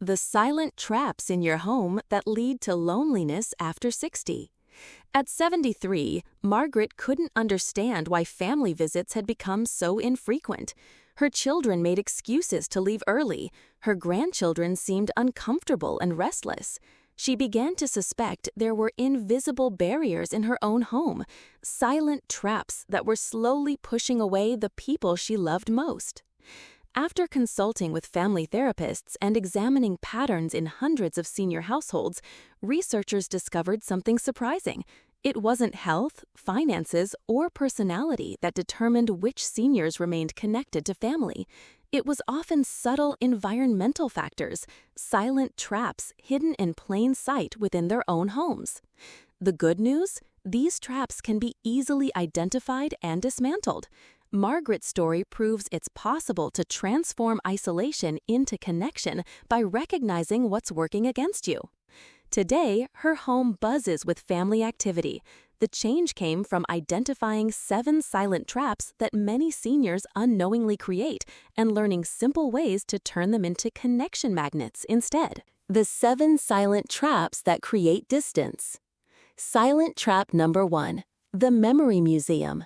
The silent traps in your home that lead to loneliness after 60. At 73, Margaret couldn't understand why family visits had become so infrequent. Her children made excuses to leave early. Her grandchildren seemed uncomfortable and restless. She began to suspect there were invisible barriers in her own home, silent traps that were slowly pushing away the people she loved most. After consulting with family therapists and examining patterns in hundreds of senior households, researchers discovered something surprising. It wasn't health, finances, or personality that determined which seniors remained connected to family. It was often subtle environmental factors, silent traps hidden in plain sight within their own homes. The good news? These traps can be easily identified and dismantled. Margaret's story proves it's possible to transform isolation into connection by recognizing what's working against you. Today, her home buzzes with family activity. The change came from identifying 7 silent traps that many seniors unknowingly create and learning simple ways to turn them into connection magnets instead. The 7 silent traps that create distance. Silent trap number 1, the memory museum.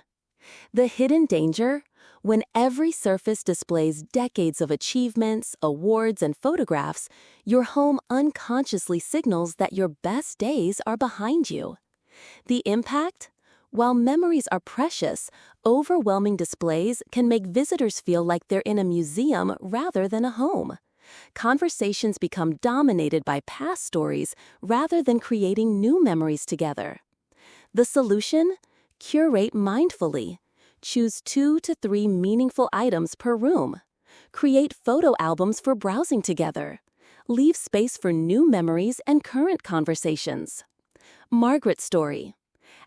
The hidden danger? When every surface displays decades of achievements, awards, and photographs, your home unconsciously signals that your best days are behind you. The impact? While memories are precious, overwhelming displays can make visitors feel like they're in a museum rather than a home. Conversations become dominated by past stories rather than creating new memories together. The solution? Curate mindfully. Choose 2 to 3 meaningful items per room. Create photo albums for browsing together. Leave space for new memories and current conversations. Margaret's story.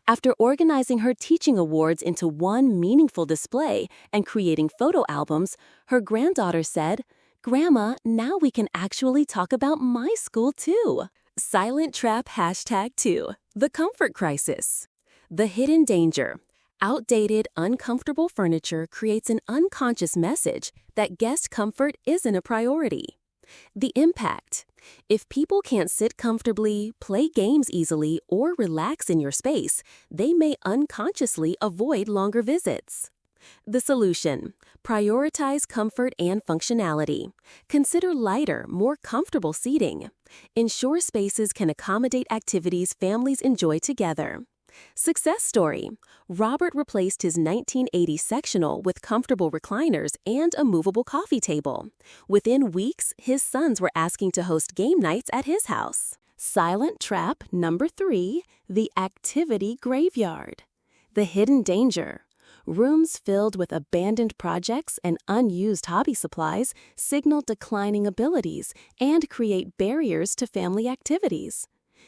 After organizing her teaching awards into one meaningful display and creating photo albums, her granddaughter said, "Grandma, now we can actually talk about my school too." Silent trap #2, the comfort crisis. The hidden danger. Outdated, uncomfortable furniture creates an unconscious message that guest comfort isn't a priority. The impact. If people can't sit comfortably, play games easily, or relax in your space, they may unconsciously avoid longer visits. The solution. Prioritize comfort and functionality. Consider lighter, more comfortable seating. Ensure spaces can accommodate activities families enjoy together. Success story. Robert replaced his 1980 sectional with comfortable recliners and a movable coffee table. Within weeks, his sons were asking to host game nights at his house. Silent trap number 3, the activity graveyard. The hidden danger. Rooms filled with abandoned projects and unused hobby supplies signal declining abilities and create barriers to family activities.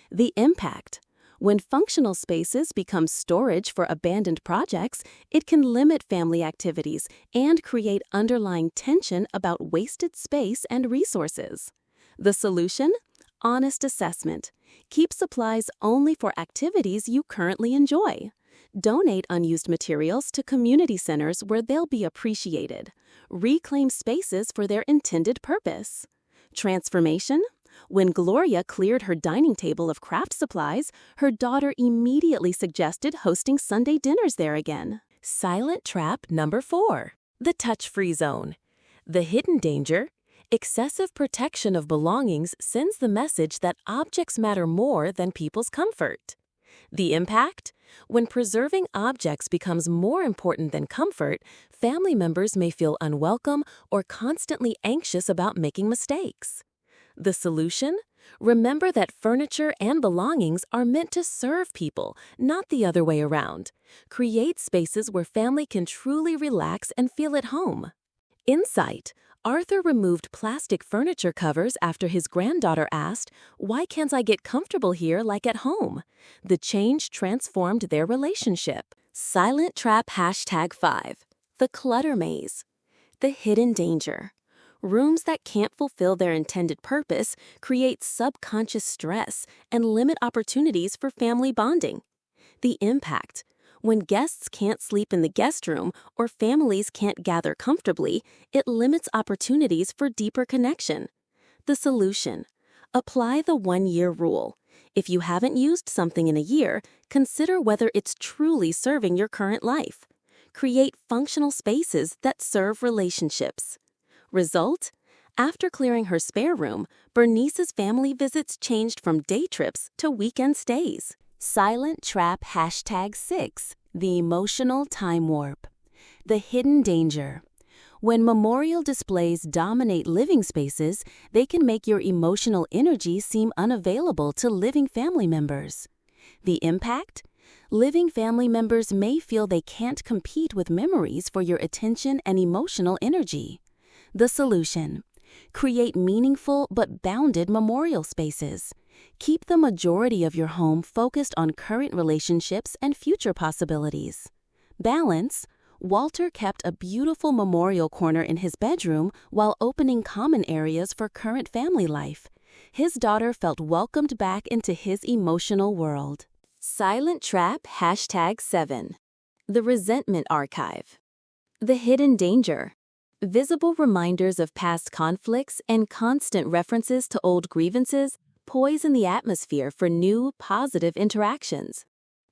The impact. When functional spaces become storage for abandoned projects, it can limit family activities and create underlying tension about wasted space and resources. The solution? Honest assessment. Keep supplies only for activities you currently enjoy. Donate unused materials to community centers where they'll be appreciated. Reclaim spaces for their intended purpose. Transformation? When Gloria cleared her dining table of craft supplies, her daughter immediately suggested hosting Sunday dinners there again. Silent trap number 4, the touch-free zone. The hidden danger? Excessive protection of belongings sends the message that objects matter more than people's comfort. The impact? When preserving objects becomes more important than comfort, family members may feel unwelcome or constantly anxious about making mistakes. The solution? Remember that furniture and belongings are meant to serve people, not the other way around. Create spaces where family can truly relax and feel at home. Insight. Arthur removed plastic furniture covers after his granddaughter asked, "Why can't I get comfortable here like at home?" The change transformed their relationship. Silent trap #5, the clutter maze. The hidden danger. Rooms that can't fulfill their intended purpose create subconscious stress and limit opportunities for family bonding. The impact. When guests can't sleep in the guest room or families can't gather comfortably, it limits opportunities for deeper connection. The solution: apply the 1-year rule. If you haven't used something in a year, consider whether it's truly serving your current life. Create functional spaces that serve relationships. Result: after clearing her spare room, Bernice's family visits changed from day trips to weekend stays. Silent Trap #6, the emotional time warp. The hidden danger. When memorial displays dominate living spaces, they can make your emotional energy seem unavailable to living family members. The impact? Living family members may feel they can't compete with memories for your attention and emotional energy. The solution: create meaningful but bounded memorial spaces. Keep the majority of your home focused on current relationships and future possibilities. Balance: Walter kept a beautiful memorial corner in his bedroom while opening common areas for current family life. His daughter felt welcomed back into his emotional world. Silent Trap #7. The Resentment Archive. The hidden danger. Visible reminders of past conflicts and constant references to old grievances poison the atmosphere for new, positive interactions.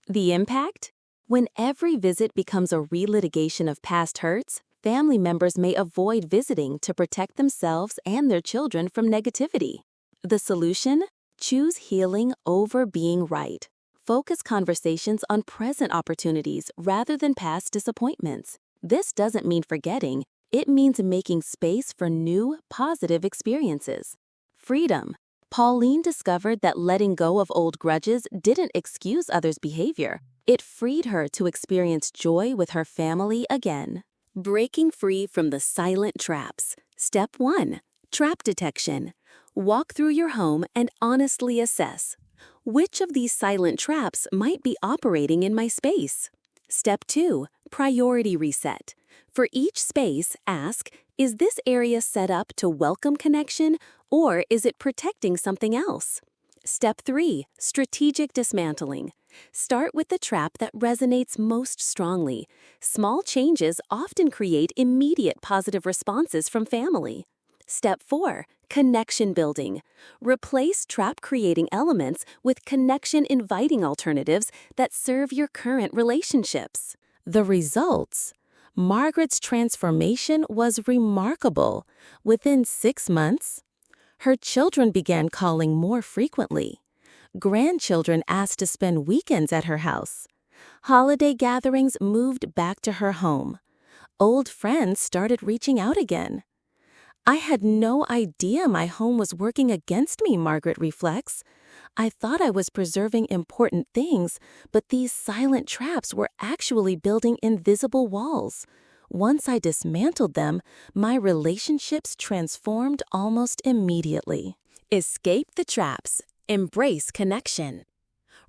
The impact? When every visit becomes a relitigation of past hurts, family members may avoid visiting to protect themselves and their children from negativity. The solution? Choose healing over being right. Focus conversations on present opportunities rather than past disappointments. This doesn't mean forgetting, it means making space for new, positive experiences. Freedom. Pauline discovered that letting go of old grudges didn't excuse others' behavior. It freed her to experience joy with her family again. Breaking free from the silent traps. Step 1. Trap detection. Walk through your home and honestly assess: which of these silent traps might be operating in my space? Step 2. Priority reset. For each space, ask: is this area set up to welcome connection, or is it protecting something else? Step 3. Strategic dismantling. Start with the trap that resonates most strongly. Small changes often create immediate positive responses from family. Step 4. Connection building. Replace trap-creating elements with connection-inviting alternatives that serve your current relationships. The results? Margaret's transformation was remarkable. Within 6 months, her children began calling more frequently. Grandchildren asked to spend weekends at her house. Holiday gatherings moved back to her home. Old friends started reaching out again. I had no idea my home was working against me, Margaret reflects. I thought I was preserving important things, but these silent traps were actually building invisible walls. Once I dismantled them, my relationships transformed almost immediately. Escape the traps. Embrace connection.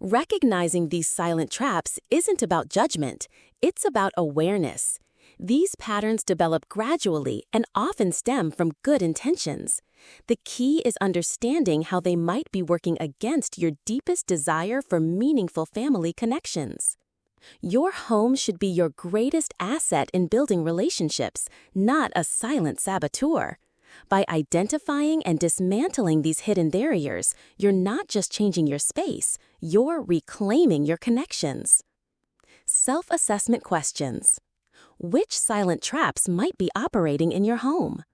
Recognizing these silent traps isn't about judgment, it's about awareness. These patterns develop gradually and often stem from good intentions. The key is understanding how they might be working against your deepest desire for meaningful family connections. Your home should be your greatest asset in building relationships, not a silent saboteur. By identifying and dismantling these hidden barriers, you're not just changing your space, you're reclaiming your connections. Self-assessment questions. Which silent traps might be operating in your home?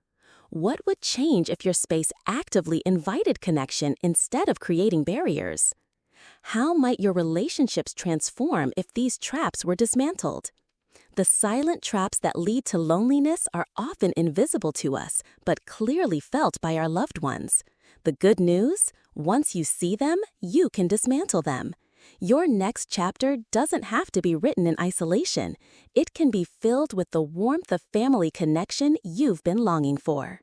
What would change if your space actively invited connection instead of creating barriers? How might your relationships transform if these traps were dismantled? The silent traps that lead to loneliness are often invisible to us, but clearly felt by our loved ones. The good news? Once you see them, you can dismantle them. Your next chapter doesn't have to be written in isolation. It can be filled with the warmth of family connection you've been longing for.